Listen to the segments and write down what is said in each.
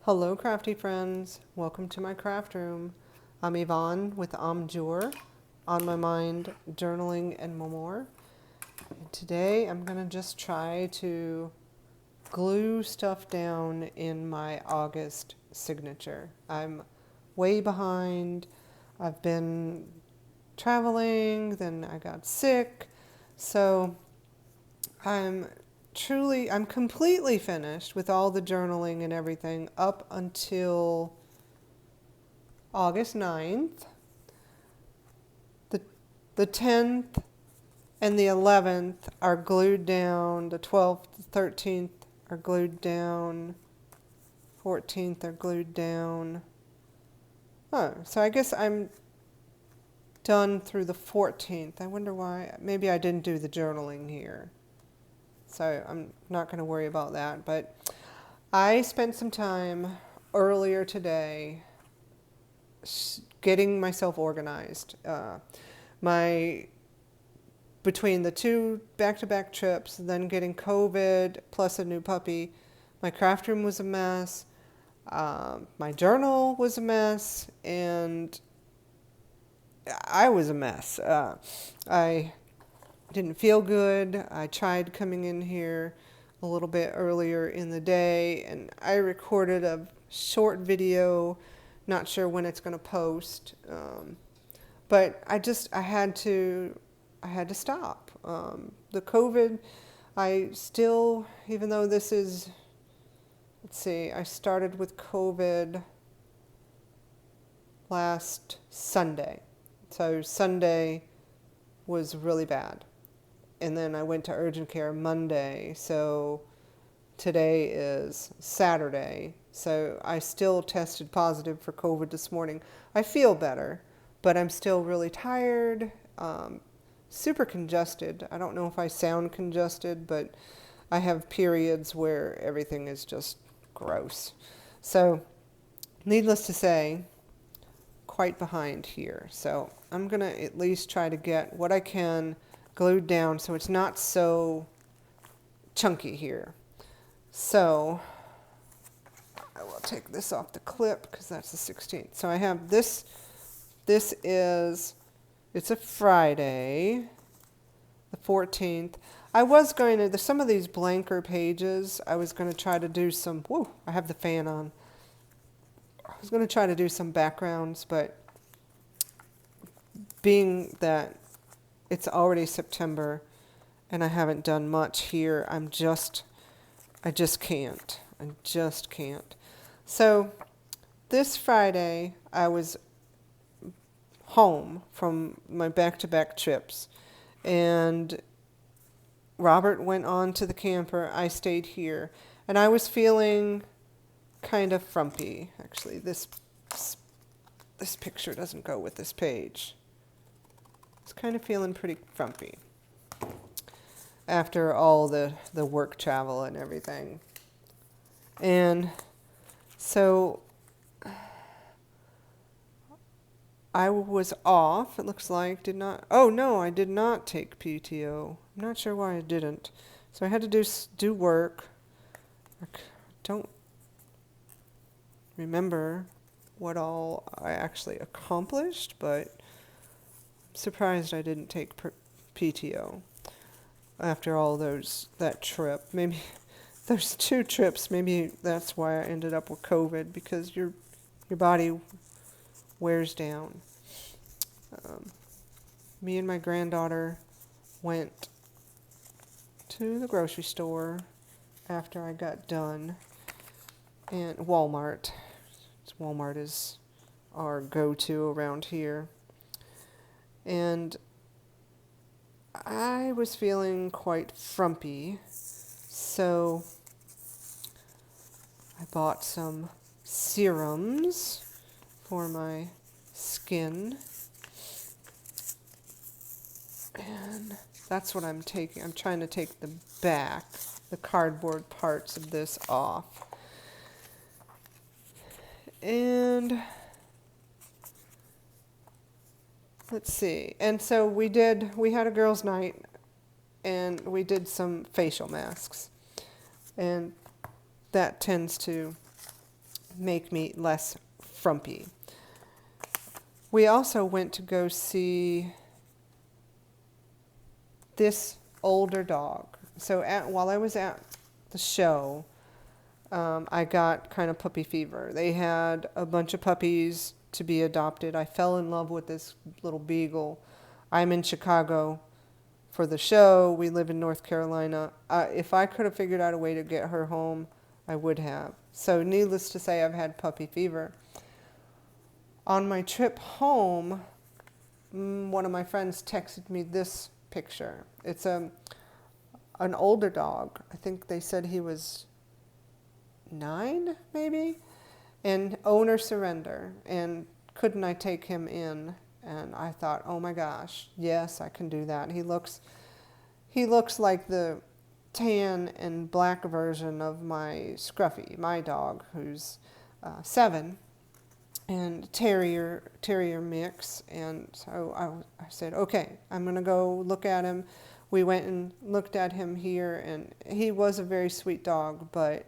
Hello crafty friends, welcome to my craft room. I'm Yvonne with Amjour, On My Mind, Journaling and more. And today I'm going to just try to glue stuff down in my August signature. I'm way behind. I've been traveling, then I got sick, so I'm completely finished with all the journaling and everything up until August 9th. The 10th and the 11th are glued down. The 12th, the 13th are glued down. 14th are glued down. Oh, so I guess I'm done through the 14th. I wonder why. Maybe I didn't do the journaling here. So I'm not going to worry about that. But I spent some time earlier today getting myself organized. Between the two back-to-back trips, then getting COVID, plus a new puppy, my craft room was a mess. My journal was a mess, and I was a mess. I didn't feel good. I tried coming in here a little bit earlier in the day, and I recorded a short video. Not sure when it's going to post, but I had to stop. The COVID, even though this is, let's see, I started with COVID last Sunday. So Sunday was really bad. And then I went to urgent care Monday, so today is Saturday. So I still tested positive for COVID this morning. I feel better, but I'm still really tired, super congested. I don't know if I sound congested, but I have periods where everything is just gross. So needless to say, quite behind here. So I'm going to at least try to get what I can glued down so it's not so chunky here. So I will take this off the clip because that's the 16th. So I have this. It's a Friday, the 14th. I was going to, some of these blanker pages, I was going to try to do some, I have the fan on. I was going to try to do some backgrounds, but being that it's already September and I haven't done much here, I just can't. I just can't. So this Friday, I was home from my back-to-back trips, and Robert went on to the camper. I stayed here, and I was feeling kind of frumpy. Actually, this picture doesn't go with this page. I was kind of feeling pretty frumpy after all the work travel and everything. And so I was off, it looks like. Oh no, I did not take PTO. I'm not sure why I didn't. So I had to do work. I don't remember what all I actually accomplished, but I'm surprised I didn't take PTO after all that trip. Maybe those two trips, maybe that's why I ended up with COVID, because your body wears down. Me and my granddaughter went to the grocery store after I got done, and Walmart. Walmart is our go-to around here. And I was feeling quite frumpy, so I bought some serums for my skin, and that's what I'm taking. I'm trying to take the cardboard parts of this off. And let's see. And so we had a girls' night, and we did some facial masks, and that tends to make me less frumpy. We also went to go see this older dog. So while I was at the show, I got kind of puppy fever. They had a bunch of puppies to be adopted. I fell in love with this little beagle. I'm in Chicago for the show. We live in North Carolina. If I could have figured out a way to get her home, I would have. So needless to say, I've had puppy fever. On my trip home, one of my friends texted me this picture. It's an older dog. I think they said he was 9, maybe, and owner surrender. And couldn't I take him in? And I thought, oh my gosh, yes, I can do that. He looks like the tan and black version of my Scruffy, my dog, who's 7, and terrier mix. And so I said, okay, I'm gonna go look at him. We went and looked at him here, and he was a very sweet dog, but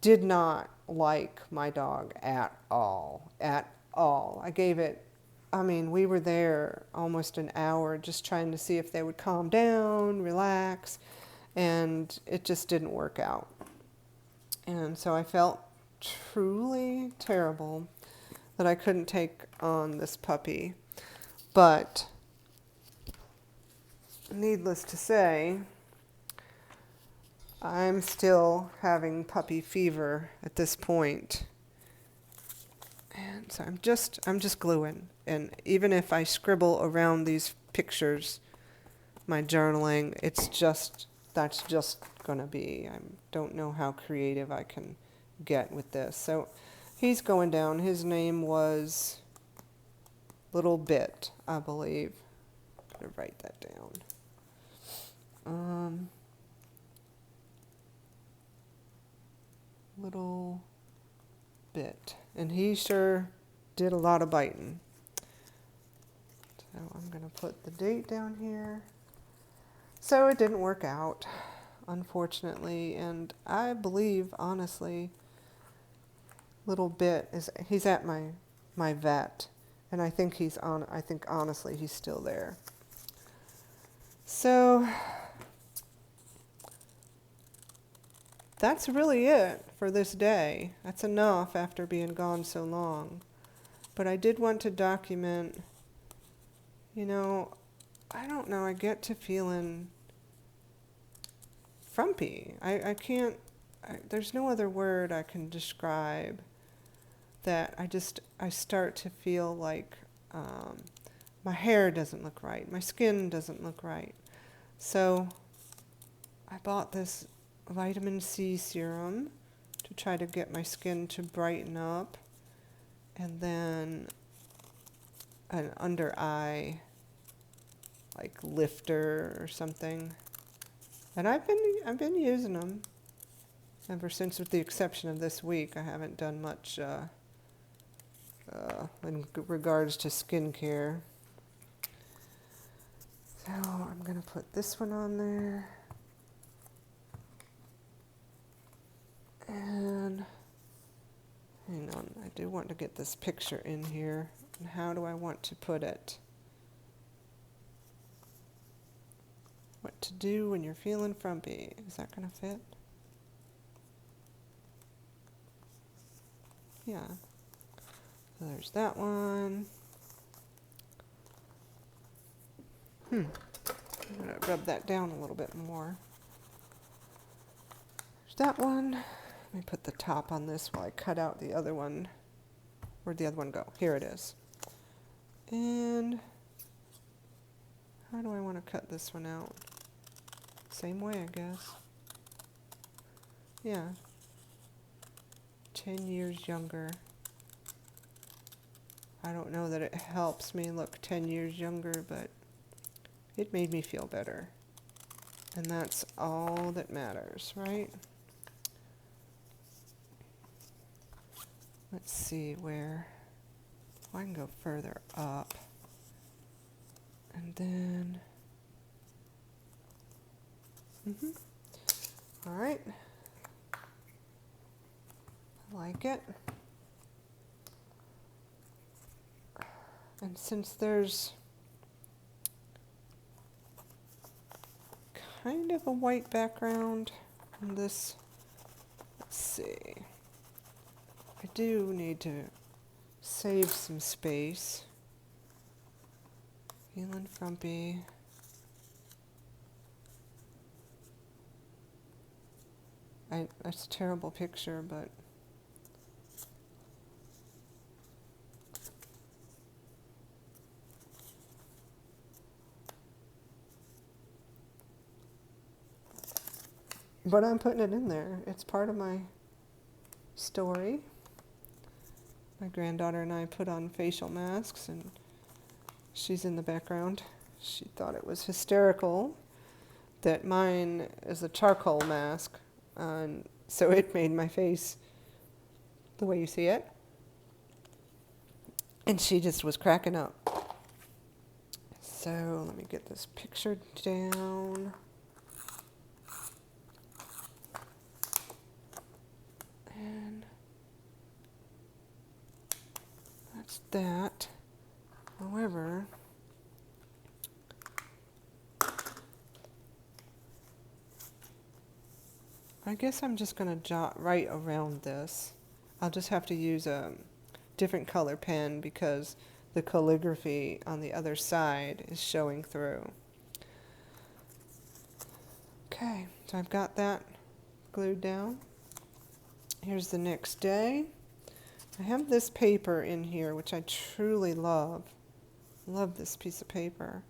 did not like my dog at all. I gave it, we were there almost an hour just trying to see if they would calm down, relax, and it just didn't work out. And so I felt truly terrible that I couldn't take on this puppy. But needless to say, I'm still having puppy fever at this point. And so I'm just gluing. And even if I scribble around these pictures, my journaling, that's just going to be, I don't know how creative I can get with this. So he's going down. His name was Little Bit, I believe. I'm going to write that down. Little Bit. And he sure did a lot of biting. So I'm going to put the date down here. So it didn't work out, unfortunately. And I believe, honestly, Little Bit he's at my vet. And I think honestly he's still there. So that's really it for this day. That's enough after being gone so long. But I did want to document, I don't know, I get to feeling frumpy. There's no other word I can describe that. I start to feel like my hair doesn't look right, my skin doesn't look right. So I bought this vitamin C serum to try to get my skin to brighten up, and then an under eye lifter or something. And I've been using them ever since, with the exception of this week. I haven't done much in regards to skincare. So I'm going to put this one on there. And hang on, I do want to get this picture in here. And how do I want to put it? What to do when you're feeling frumpy. Is that going to fit? Yeah. So there's that one. I'm going to rub that down a little bit more. There's that one. Let me put the top on this while I cut out the other one. Where'd the other one go? Here it is. And how do I want to cut this one out? Same way, I guess. Yeah. 10 years younger. I don't know that it helps me look 10 years younger, but it made me feel better. And that's all that matters, right? Let's see where. I can go further up. And then. All right. like it. And since there's kind of a white background on this, let's see, I do need to save some space. Feeling frumpy. That's a terrible picture, but I'm putting it in there. It's part of my story. My granddaughter and I put on facial masks, and she's in the background. She thought it was hysterical that mine is a charcoal mask, and so it made my face the way you see it. And she just was cracking up. So let me get this picture down. And that's that. However, I guess I'm just going to jot right around this. I'll just have to use a different color pen because the calligraphy on the other side is showing through. Okay, so I've got that glued down. Here's the next day. I have this paper in here, which I truly love. Love this piece of paper.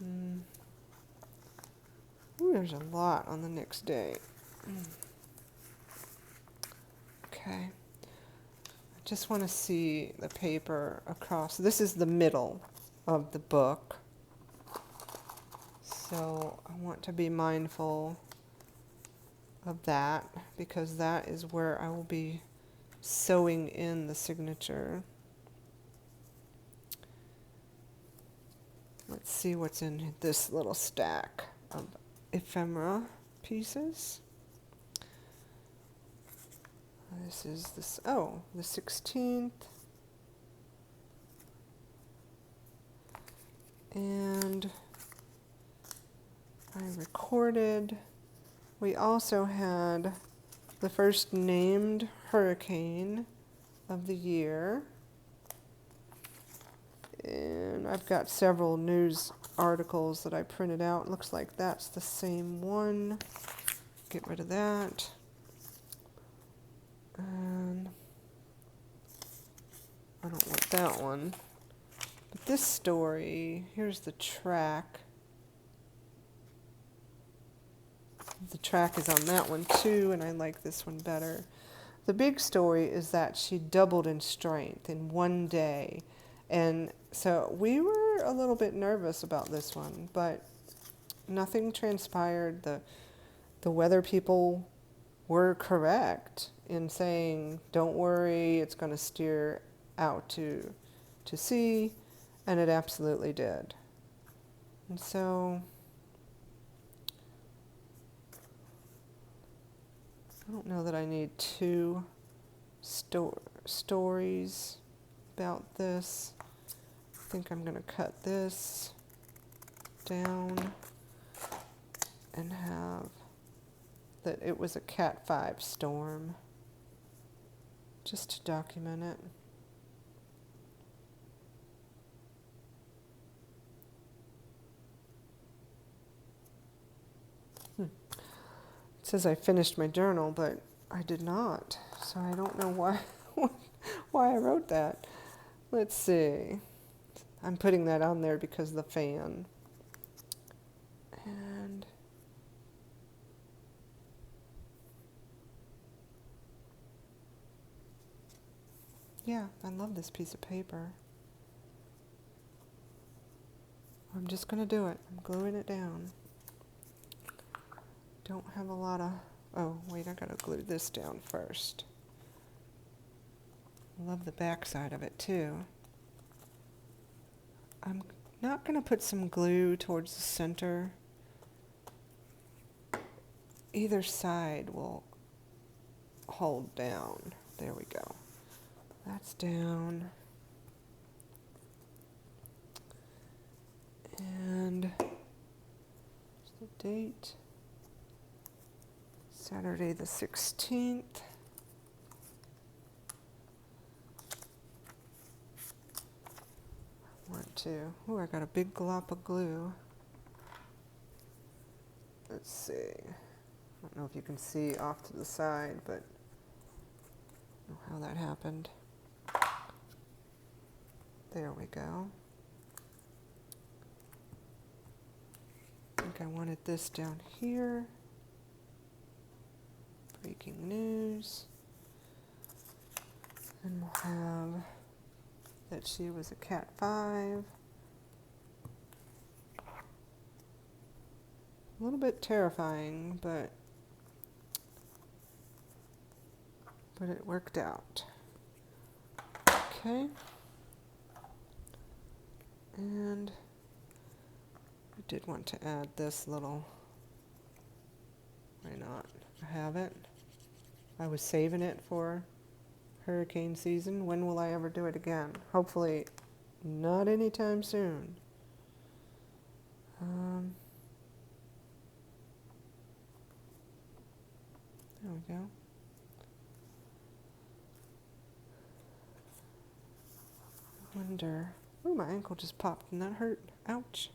Ooh, there's a lot on the next day. Okay. I just want to see the paper across. This is the middle of the book. So I want to be mindful of that because that is where I will be sewing in the signature. Let's see what's in this little stack of ephemera pieces. This is this, oh, the 16th. And I recorded. We also had the first named hurricane of the year. And I've got several news articles that I printed out. Looks like that's the same one. Get rid of that. And I don't want that one. But this story, here's the track. The track is on that one too, and I like this one better. The big story is that she doubled in strength in one day. And so we were a little bit nervous about this one, but nothing transpired. The weather people were correct in saying, don't worry, it's going to steer out to sea, and it absolutely did. And so I don't know that I need two stories about this. I think I'm going to cut this down and have that it was a Cat 5 storm, just to document it. It says I finished my journal, but I did not, so I don't know why I wrote that. Let's see. I'm putting that on there because of the fan. And yeah, I love this piece of paper. I'm just going to do it. I'm gluing it down. Don't have a lot of... Oh, wait, I got to glue this down first. I love the back side of it, too. I'm not going to put some glue towards the center either side will hold down. There we go. That's down. And the date, Saturday the 16th. Oh, I got a big glop of glue. Let's see. I don't know if you can see off to the side, but I don't know how that happened. There we go. I think I wanted this down here. Breaking news. And we'll have that she was a Cat 5. A little bit terrifying, but it worked out. Okay. And I did want to add this little, why not? I have it. I was saving it for hurricane season. When will I ever do it again? Hopefully not anytime soon. There we go. I wonder, oh, my ankle just popped and that hurt. Ouch.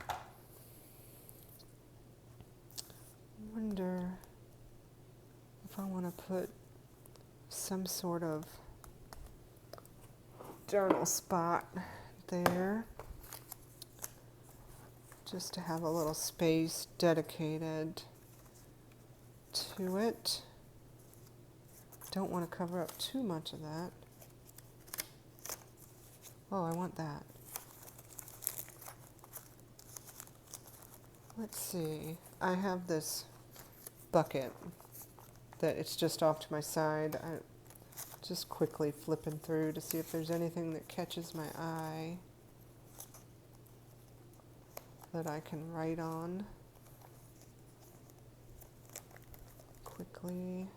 I wonder if I want to put some sort of journal spot there, just to have a little space dedicated to it. Don't want to cover up too much of that. Oh, I want that. Let's see. I have this bucket that it's just off to my side. I'm just quickly flipping through to see if there's anything that catches my eye that I can write on quickly.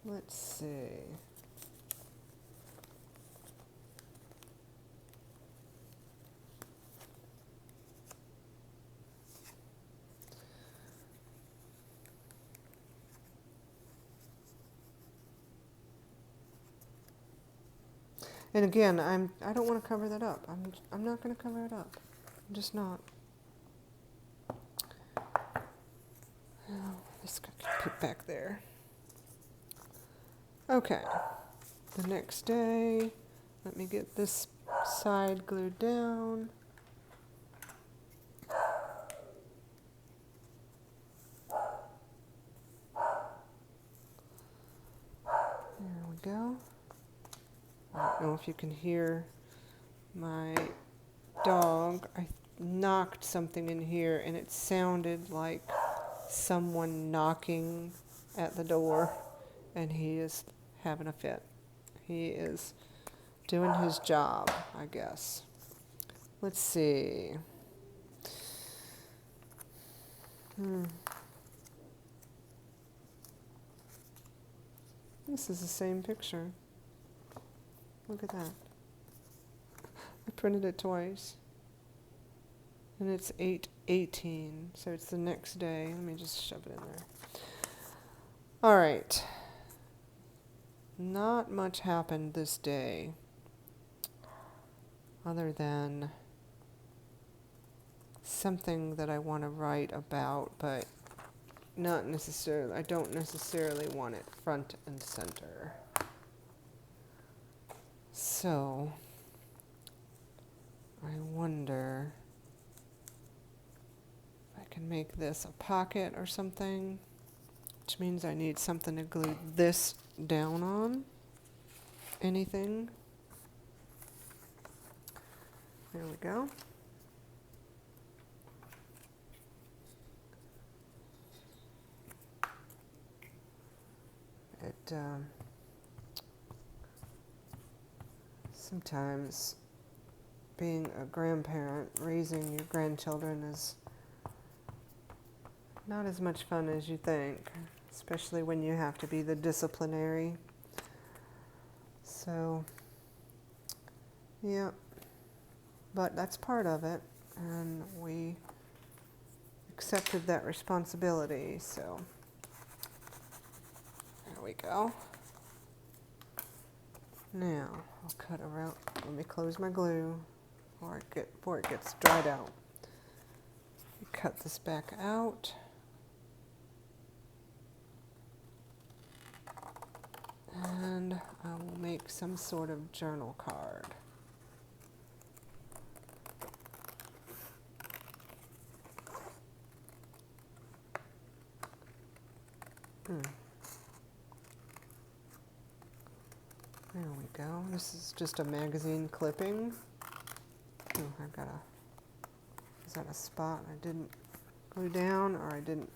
Let's see. And again, I don't want to cover that up. I'm not going to cover it up. I'm just not. Oh, this can be put back there. Okay. The next day, let me get this side glued down. There we go. I don't know if you can hear my dog. I knocked something in here and it sounded like someone knocking at the door, and he is having a fit. He is doing his job, I guess. Let's see. This is the same picture. Look at that. I printed it twice. And it's 8/18, so it's the next day. Let me just shove it in there. All right. Not much happened this day, other than something that I want to write about, but not necessarily, I don't necessarily want it front and center. So, I wonder if I can make this a pocket or something, which means I need something to glue this down on. Anything. There we go. Sometimes being a grandparent, raising your grandchildren is not as much fun as you think, especially when you have to be the disciplinary. So, yeah, but that's part of it, and we accepted that responsibility, so there we go. Now, I'll cut around, let me close my glue before it gets dried out. Cut this back out. And I will make some sort of journal card. There we go. This is just a magazine clipping. Oh, I've got is that a spot I didn't glue down, or I didn't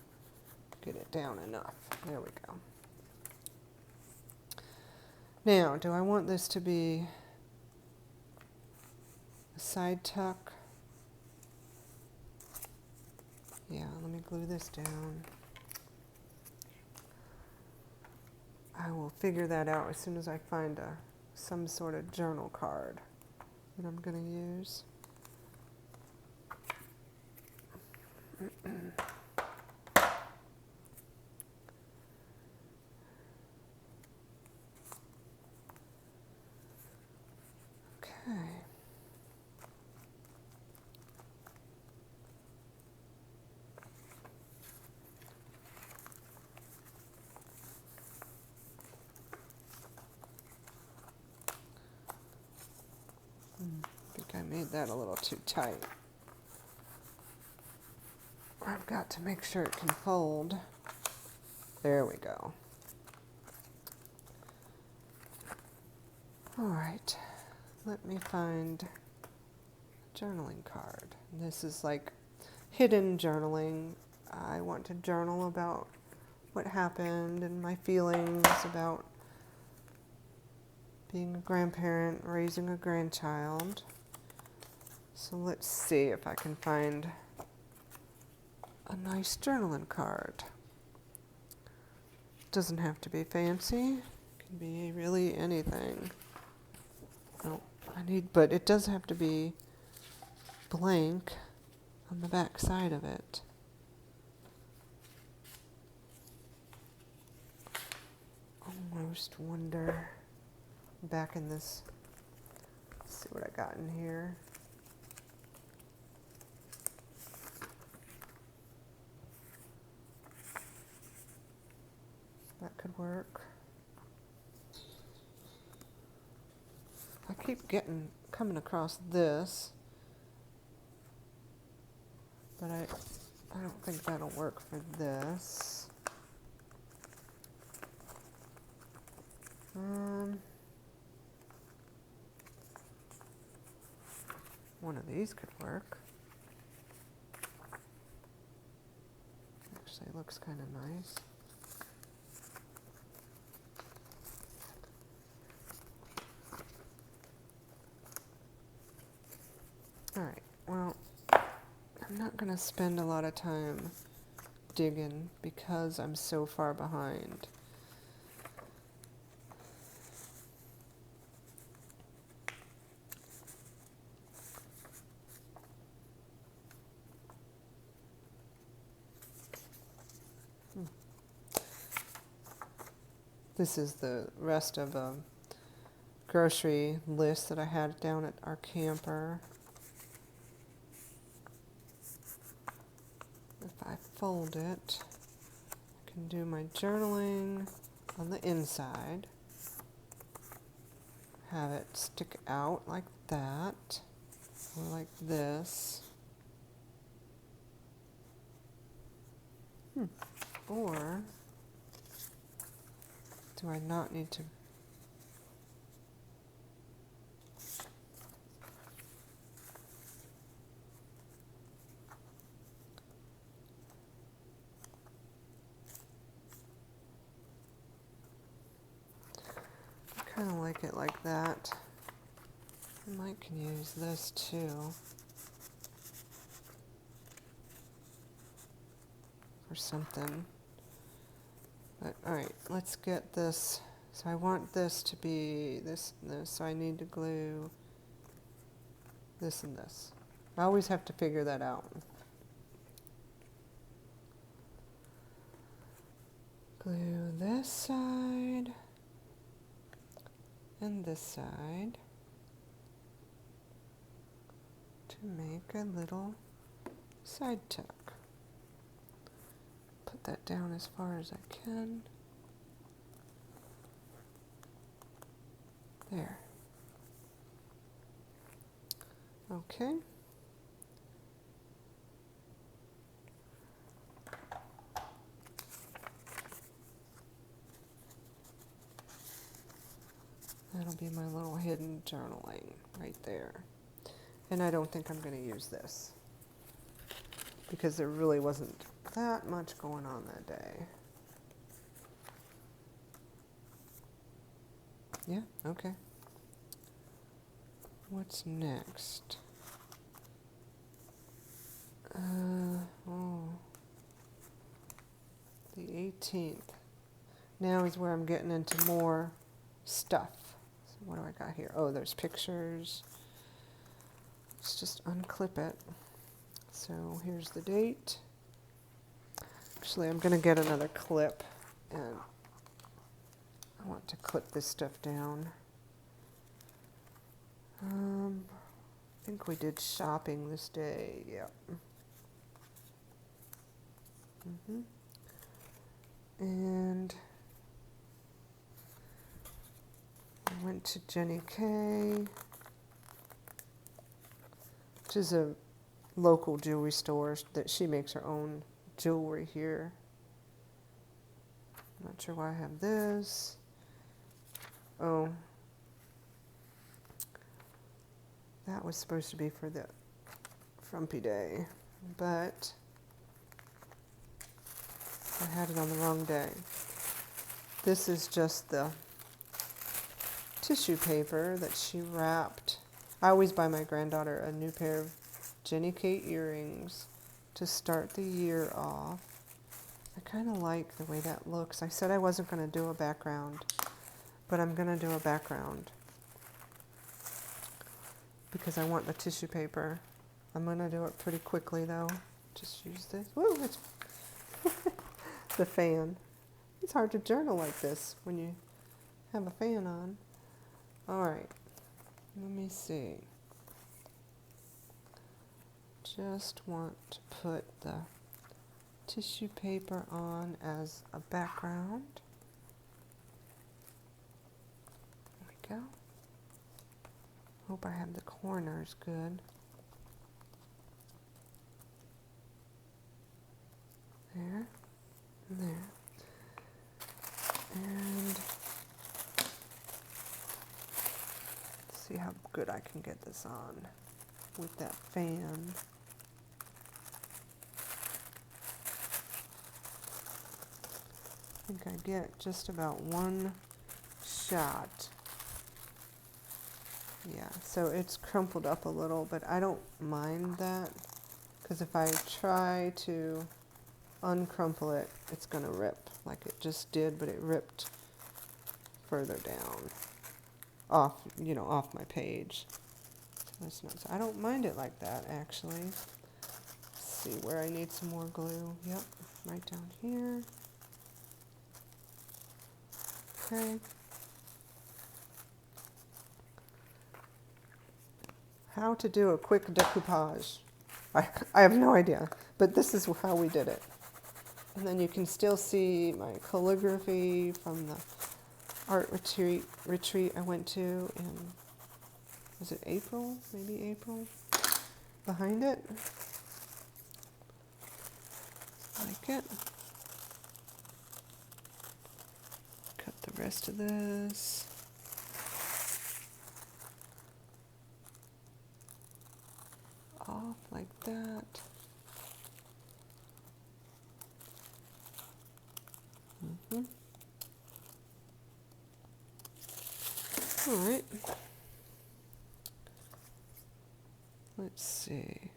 get it down enough? There we go. Now, do I want this to be a side tuck? Yeah, let me glue this down. I will figure that out as soon as I find some sort of journal card that I'm going to use. Okay. I think I made that a little too tight. I've got to make sure it can fold. There we go. All right, let me find a journaling card. This is like hidden journaling. I want to journal about what happened and my feelings about being a grandparent, raising a grandchild. So let's see if I can find a nice journaling card. Doesn't have to be fancy. It can be really anything. Oh, but it does have to be blank on the back side of it. Almost wonder back in this. Let's see what I got in here. That could work. I keep coming across this, but I don't think that'll work for this. One of these could work. Actually, looks kind of nice. All right, well, I'm not going to spend a lot of time digging because I'm so far behind. This is the rest of a grocery list that I had down at our camper. If I fold it, I can do my journaling on the inside. Have it stick out like that, or like this. Or do I not need to? I kind of like it like that. I can use this too for something. But all right, let's get this. So I want this to be this and this, so I need to glue this and this. I always have to figure that out. Glue this side and this side to make a little side tuck. Put that down as far as I can. There. Okay. That'll be my little hidden journaling right there. And I don't think I'm going to use this because there really wasn't that much going on that day. Yeah, okay. What's next? The 18th. Now is where I'm getting into more stuff. So what do I got here? Oh, there's pictures. Let's just unclip it. So here's the date. Actually, I'm going to get another clip, and I want to clip this stuff down. I think we did shopping this day. Yep. And I went to Jenny K, which is a local jewelry store that she makes her own jewelry here. Not sure why I have this. Oh, that was supposed to be for the Frumpy Day, but I had it on the wrong day. This is just the tissue paper that she wrapped. I always buy my granddaughter a new pair of Jenny K earrings to start the year off. I kind of like the way that looks. I said I wasn't going to do a background, but I'm going to do a background because I want the tissue paper. I'm going to do it pretty quickly though. Just use this. Woo, it's the fan. It's hard to journal like this when you have a fan on. All right, let me see. Just want to put the tissue paper on as a background. There we go. Hope I have the corners good. There, and there. And let's see how good I can get this on with that fan. I think I get just about one shot. Yeah, so it's crumpled up a little, but I don't mind that because if I try to uncrumple it, it's going to rip like it just did, but it ripped further down off, off my page. So that's not, so I don't mind it like that, actually. Let's see where I need some more glue. Yep, right down here. Okay. How to do a quick decoupage. I have no idea, but this is how we did it. And then you can still see my calligraphy from the art retreat I went to in, was it April? Maybe April? Behind it. Like it. Cut the rest of this. Off like that. All right. Let's see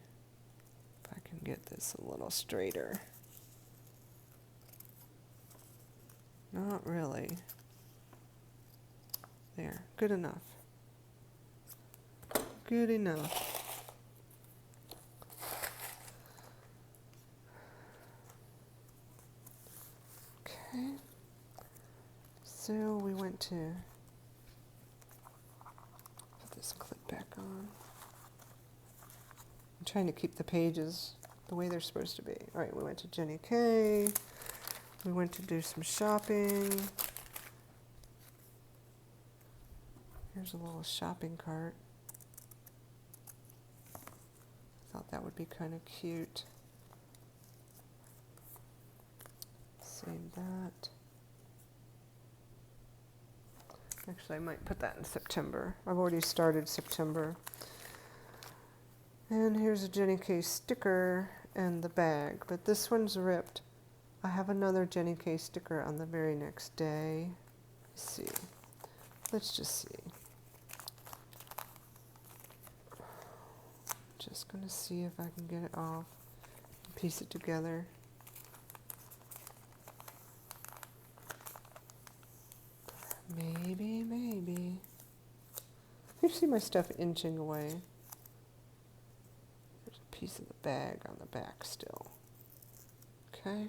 if I can get this a little straighter. Not really. There, good enough. Good enough. Okay. So we went to put this clip back on. I'm trying to keep the pages the way they're supposed to be. All right, we went to Jenny Kay. We went to do some shopping. Here's a little shopping cart. Thought that would be kind of cute. Save that. Actually, I might put that in September. I've already started September. And here's a Jenny Kay sticker and the bag, but this one's ripped. I have another Jenny Kay sticker on the very next day. Let's see. Let's just see. Just gonna see if I can get it off and piece it together. Maybe, maybe. You see my stuff inching away. There's a piece of the bag on the back still. Okay.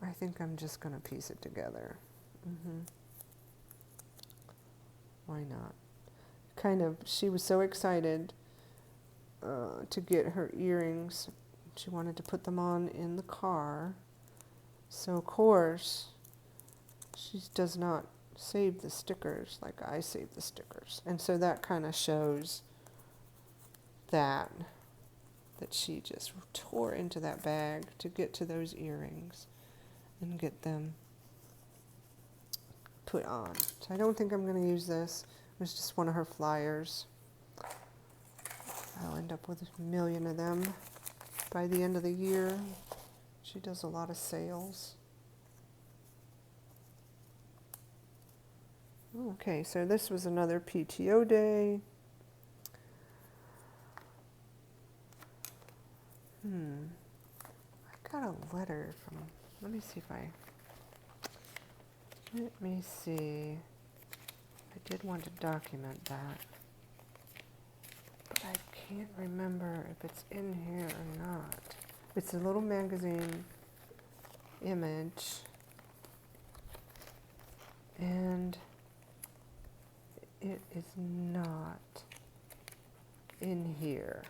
I think I'm just gonna piece it together. Why not? Kind of, she was so excited to get her earrings. She wanted to put them on in the car. So of course, she does not save the stickers like I save the stickers. And so that kind of shows that she just tore into that bag to get to those earrings and get them put on. So I don't think I'm going to use this. It was just one of her flyers. I'll end up with a million of them by the end of the year. She does a lot of sales. Okay, so this was another PTO day. I got a letter from, let me see. I did want to document that, but I can't remember if it's in here or not. It's a little magazine image, and it is not in here.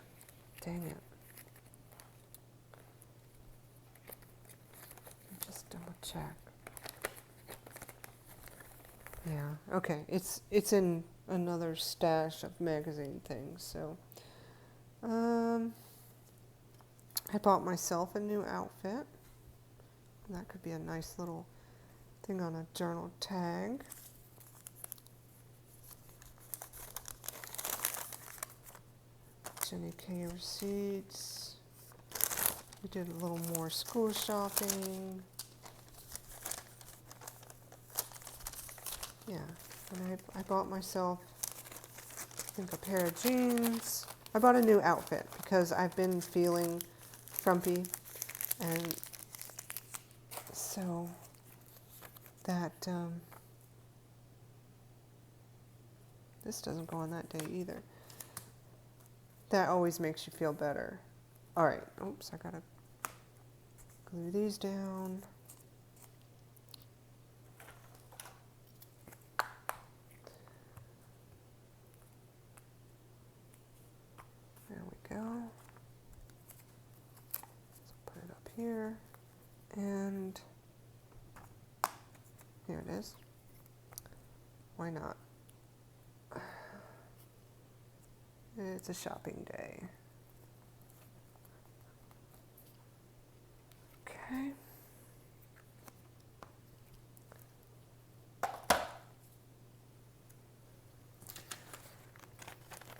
Dang it. Just double check. Yeah, okay. It's in another stash of magazine things, so I bought myself a new outfit. That could be a nice little thing on a journal tag. Jenny Kay receipts. We did a little more school shopping. Yeah, and I bought myself, I think, a pair of jeans. I bought a new outfit because I've been feeling frumpy, and so that, this doesn't go on that day either. That always makes you feel better. All right, oops, I gotta glue these down. There we go. So put it up here, and here it is. Why not? It's a shopping day. Okay.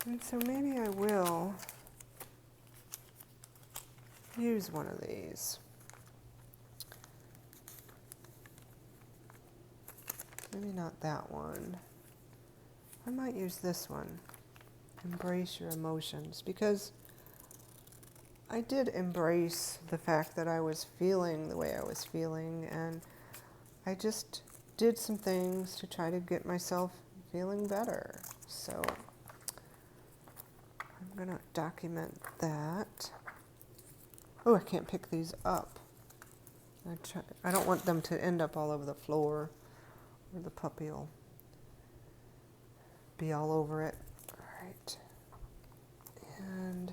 And so maybe I will use one of these. Maybe not that one. I might use this one, Embrace Your Emotions, because I did embrace the fact that I was feeling the way I was feeling, and I just did some things to try to get myself feeling better. So I'm going to document that. Oh, I can't pick these up. I don't want them to end up all over the floor, or the puppy will be all over it. All right. And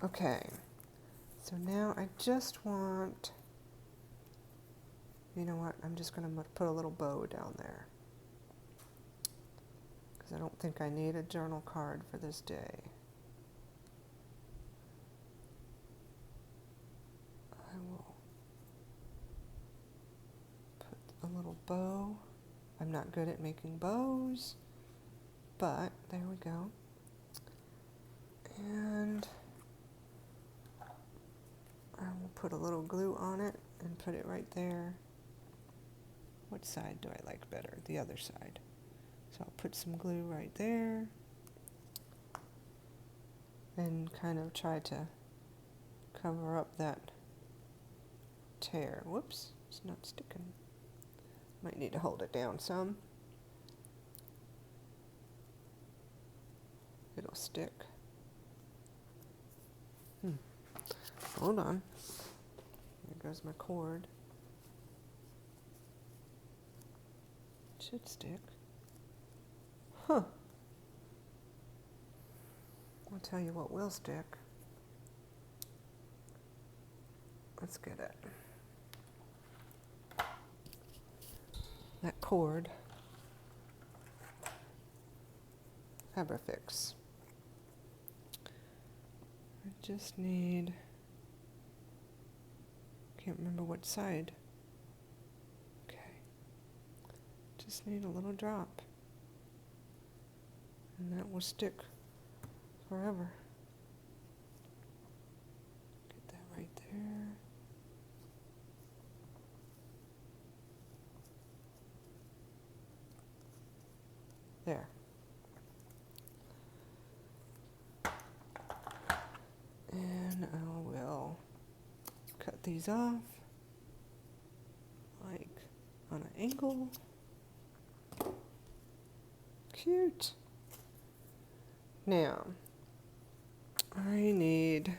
okay. So now I just want, you know what, I'm just going to put a little bow down there, because I don't think I need a journal card for this day. I will put a little bow. I'm not good at making bows, but there we go. And I will put a little glue on it and put it right there. What side do I like better? The other side. So I'll put some glue right there and kind of try to cover up that tear. Whoops, it's not sticking. Might need to hold it down some. It'll stick. Hold on. There goes my cord. Should stick. Huh. I'll tell you what will stick. Let's get it. That cord. Fabrifix. I just need, can't remember what side. Okay. Just need a little drop. And that will stick forever. Get that right there. There. And I will cut these off, like on an angle. Cute. Now, I need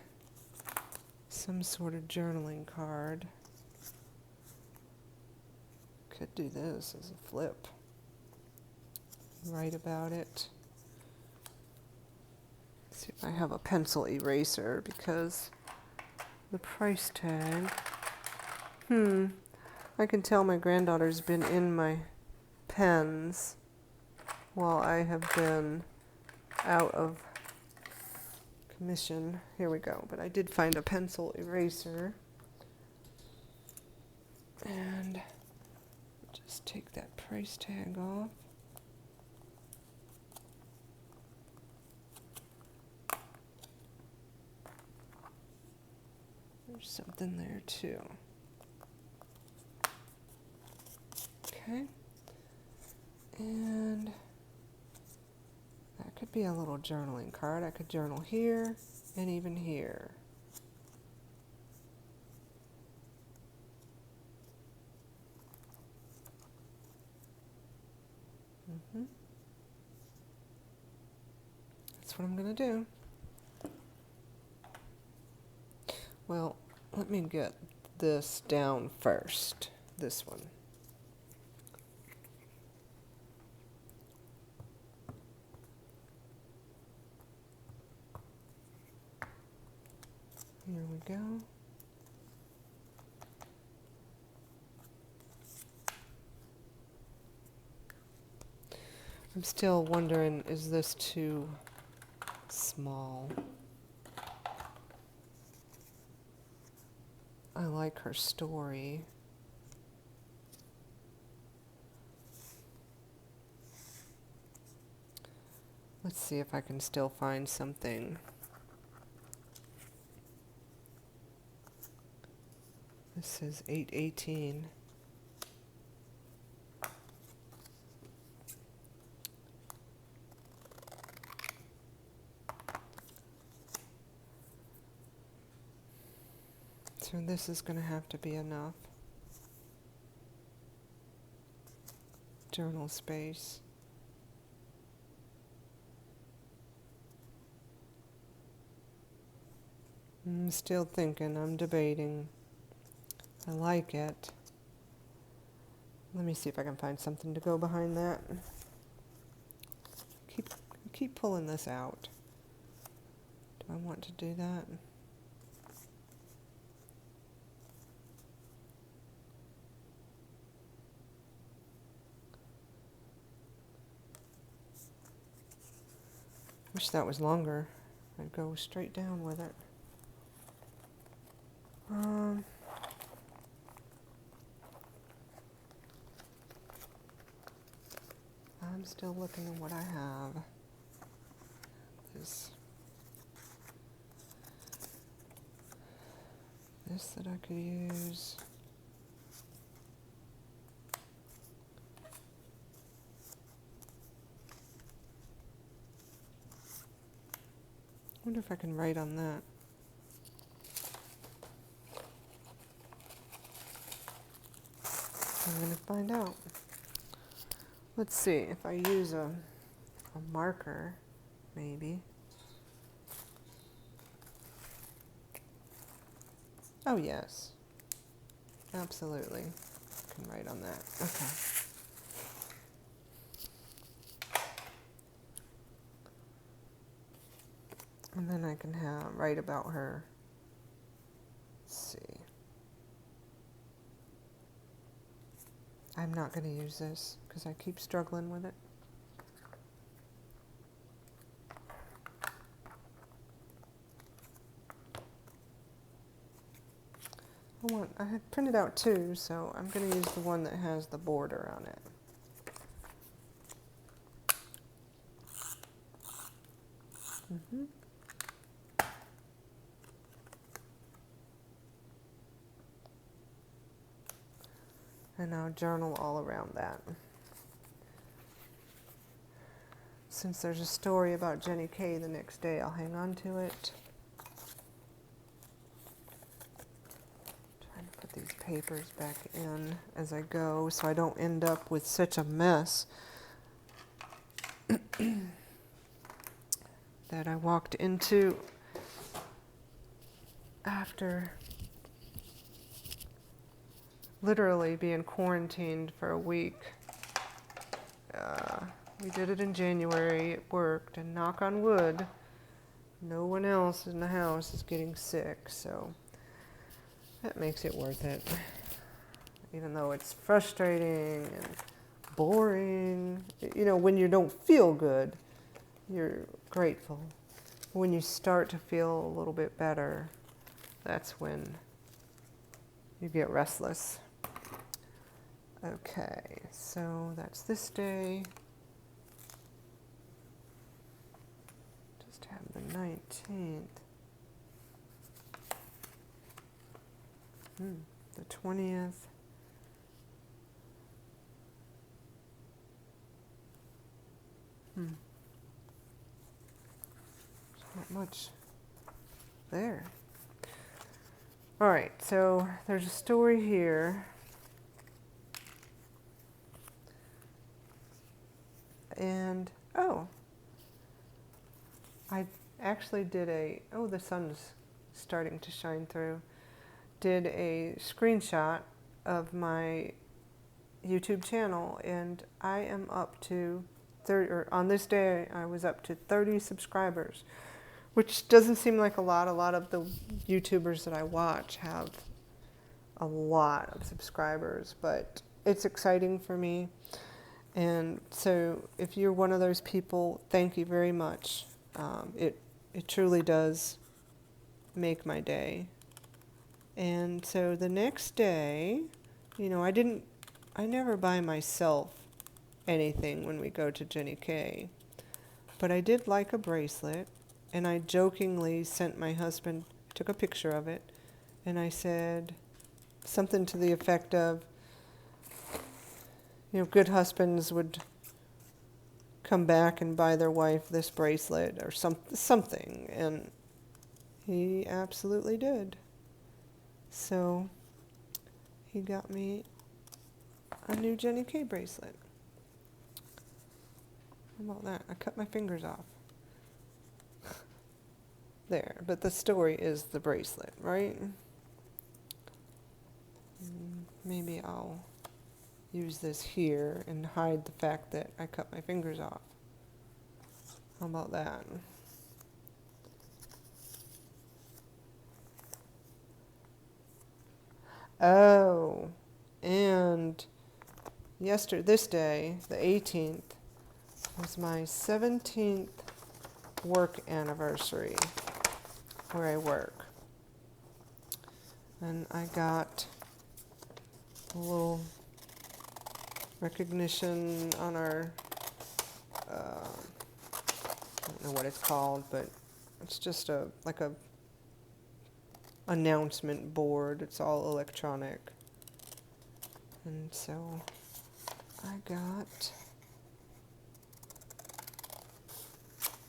some sort of journaling card. Could do this as a flip. Write about it. See if I have a pencil eraser, because the price tag. I can tell my granddaughter's been in my pens while I have been out of commission. Here we go. But I did find a pencil eraser. And just take that price tag off. There's something there too. Okay. And that could be a little journaling card. I could journal here and even here. That's what I'm going to do. Well, let me get this down first, this one. Here we go. I'm still wondering, is this too small? I like her story. Let's see if I can still find something. This is 818. So this is going to have to be enough journal space. I'm still thinking, I'm debating. I like it. Let me see if I can find something to go behind that. Keep pulling this out. Do I want to do that? Wish that was longer. I'd go straight down with it. I'm still looking at what I have. This that I could use. I wonder if I can write on that. I'm going to find out. Let's see if I use a marker, maybe. Oh yes, absolutely. I can write on that. Okay. And then I can write about her. Let's see. I'm not going to use this because I keep struggling with it. I had printed out two, so I'm going to use the one that has the border on it. Mm-hmm. And I'll journal all around that. Since there's a story about Jenny Kay the next day, I'll hang on to it. Trying to put these papers back in as I go so I don't end up with such a mess that I walked into after literally being quarantined for a week. We did it in January, it worked, and knock on wood, no one else in the house is getting sick, so that makes it worth it. Even though it's frustrating and boring, you know, when you don't feel good, you're grateful. When you start to feel a little bit better, that's when you get restless. Okay, so that's this day. Just have the 19th. The 20th. There's not much there. All right, so there's a story here. And, oh, I actually did the sun's starting to shine through. Did a screenshot of my YouTube channel, and I am up to 30, or on this day, I was up to 30 subscribers, which doesn't seem like a lot. A lot of the YouTubers that I watch have a lot of subscribers, but it's exciting for me. And so if you're one of those people, thank you very much. It truly does make my day. And so the next day, you know, I never buy myself anything when we go to Jenny Kay, but I did like a bracelet, and I jokingly sent my husband, took a picture of it, and I said something to the effect of, you know, good husbands would come back and buy their wife this bracelet or something, and he absolutely did. So he got me a new Jenny K bracelet. How about that? I cut my fingers off. There, but the story is the bracelet, right? Maybe I'll use this here and hide the fact that I cut my fingers off. How about that? Oh, and this day, the 18th, was my 17th work anniversary where I work. And I got a little recognition on our, I don't know what it's called, but it's just like a announcement board. It's all electronic. And so I got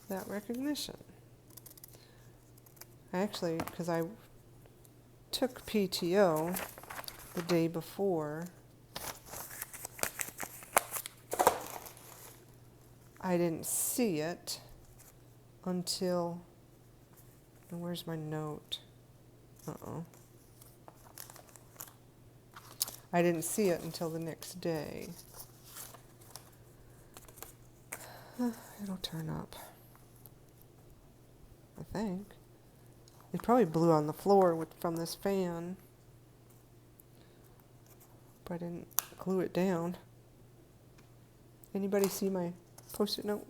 that recognition. Actually, because I took PTO the day before, I didn't see it until, where's my note? I didn't see it until the next day. It'll turn up, I think. It probably blew on the floor from this fan, but I didn't glue it down. Anybody see my post-it note?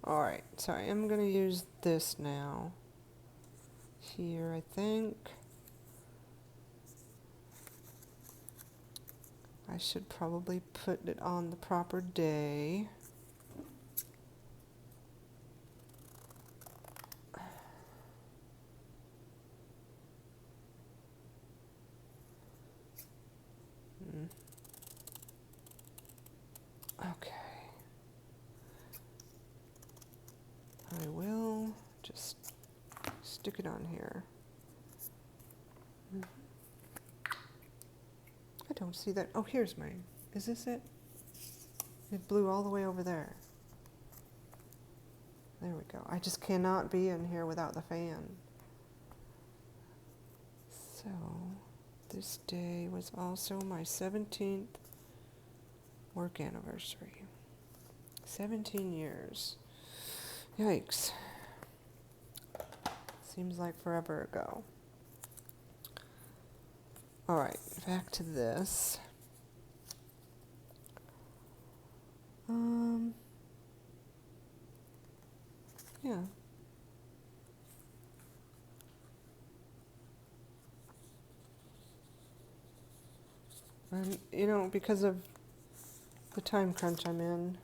Alright, so I am going to use this now. Here, I think. I should probably put it on the proper day. Okay. I will just stick it on here. I don't see that. Oh, here's mine. Is this it? It blew all the way over there. There we go. I just cannot be in here without the fan. So, this day was also my 17th work anniversary. 17 years. Yikes. Seems like forever ago. Alright, back to this. Yeah. And, you know, because of the time crunch I'm in,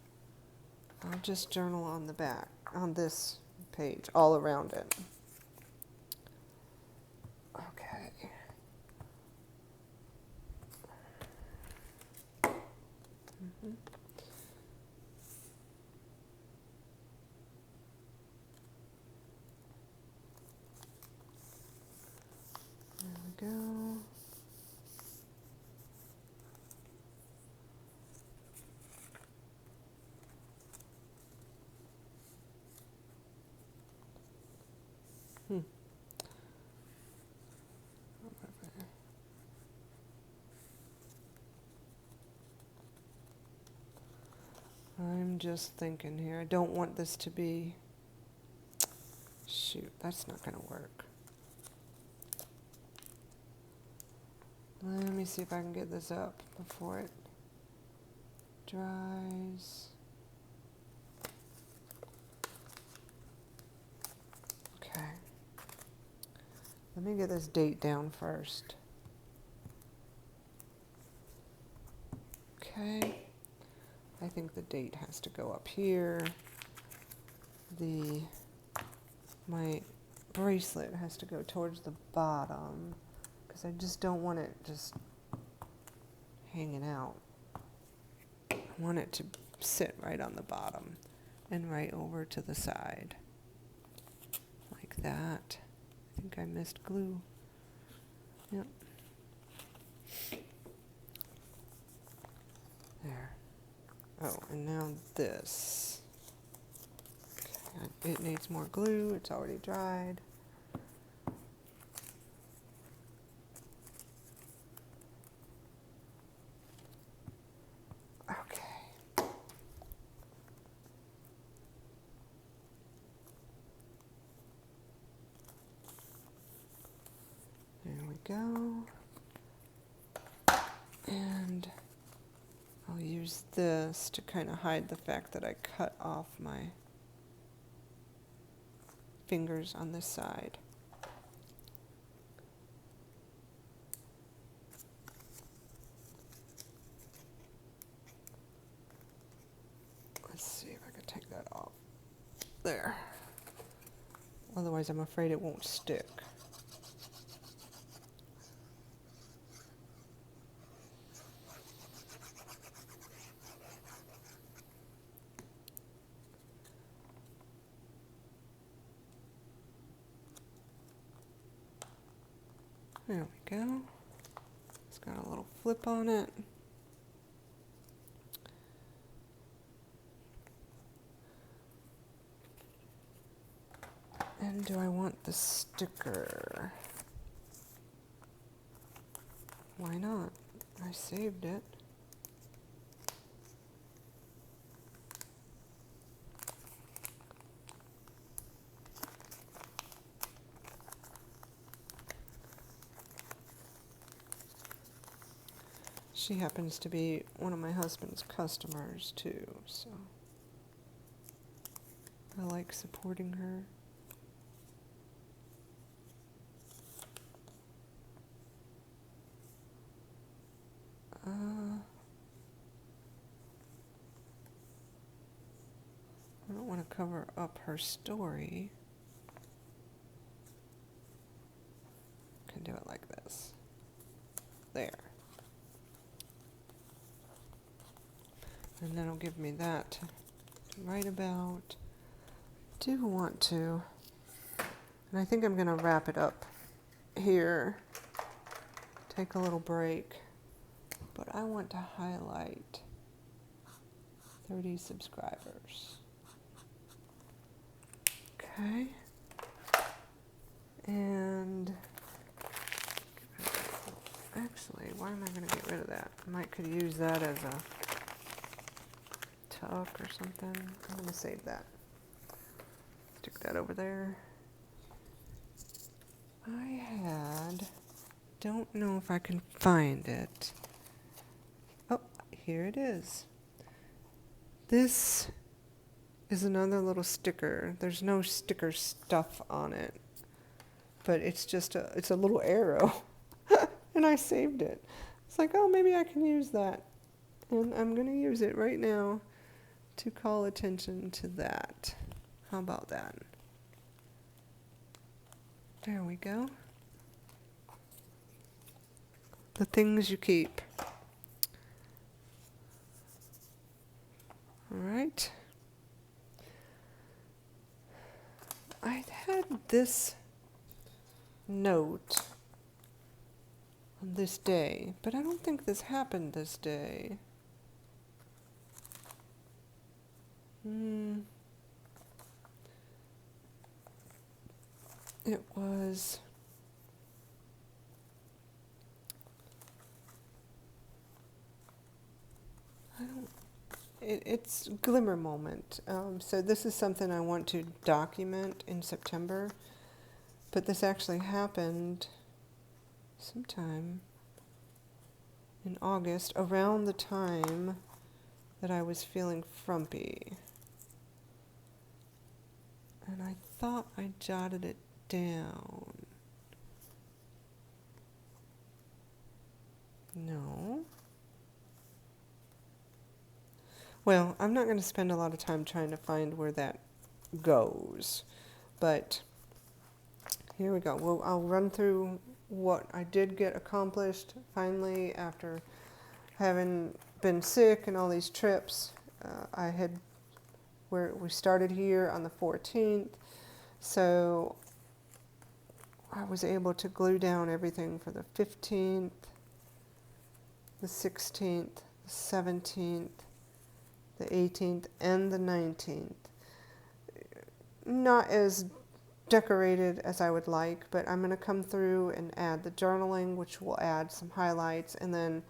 I'll just journal on the back, on this page, all around it. Okay. There we go. I'm just thinking here. I don't want this to be... Shoot, that's not going to work. Let me see if I can get this up before it dries. Okay. Let me get this date down first. Okay. I think the date has to go up here. My bracelet has to go towards the bottom because I just don't want it just hanging out. I want it to sit right on the bottom and right over to the side. that. I think I missed glue. Yep. There. Oh, and now this. Okay, it needs more glue. It's already dried. Okay. There we go. And I'll use this to kind of hide the fact that I cut off my fingers on this side. Let's see if I can take that off. There. Otherwise, I'm afraid it won't stick. There we go. It's got a little flip on it. And do I want the sticker? Why not? I saved it. She happens to be one of my husband's customers too, so I like supporting her. I don't want to cover up her story. Can do it like this. There. And that'll give me that to write about. Do want to, and I think I'm going to wrap it up here. Take a little break. But I want to highlight 30 subscribers. Okay. And actually, why am I going to get rid of that? I might could use that as a tuck or something. I'm going to save that. Stick that over there. I don't know if I can find it. Oh, here it is. This is another little sticker. There's no sticker stuff on it, but it's just it's a little arrow, and I saved it. It's like, oh, maybe I can use that, and I'm gonna use it right now to call attention to that. How about that? There we go. The things you keep. All right. I had this note on this day, but I don't think this happened this day. It was it's Glimmer Moment. So this is something I want to document in September, but this actually happened sometime in August, around the time that I was feeling frumpy. And I thought I jotted it down. No. Well, I'm not going to spend a lot of time trying to find where that goes, but here we go. Well, I'll run through what I did get accomplished finally after having been sick and all these trips. We started here on the 14th, so I was able to glue down everything for the 15th, the 16th, the 17th, the 18th, and the 19th. Not as decorated as I would like, but I'm going to come through and add the journaling, which will add some highlights, and then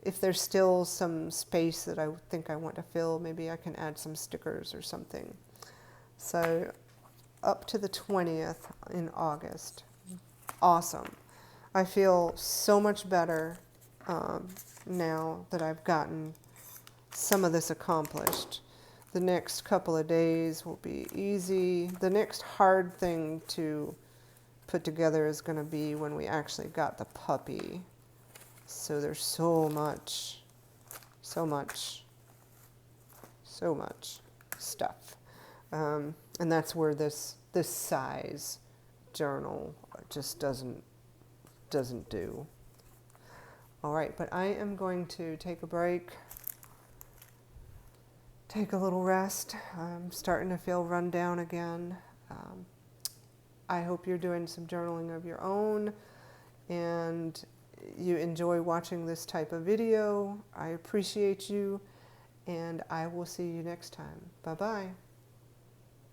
if there's still some space that I think I want to fill, maybe I can add some stickers or something. So up to the 20th in August. Awesome. I feel so much better now that I've gotten some of this accomplished. The next couple of days will be easy. The next hard thing to put together is going to be when we actually got the puppy. So there's so much stuff. And that's where this size journal just doesn't do. All right, but I am going to take a break, take a little rest. I'm starting to feel run down again. I hope you're doing some journaling of your own and you enjoy watching this type of video. I appreciate you, and I will see you next time. Bye-bye.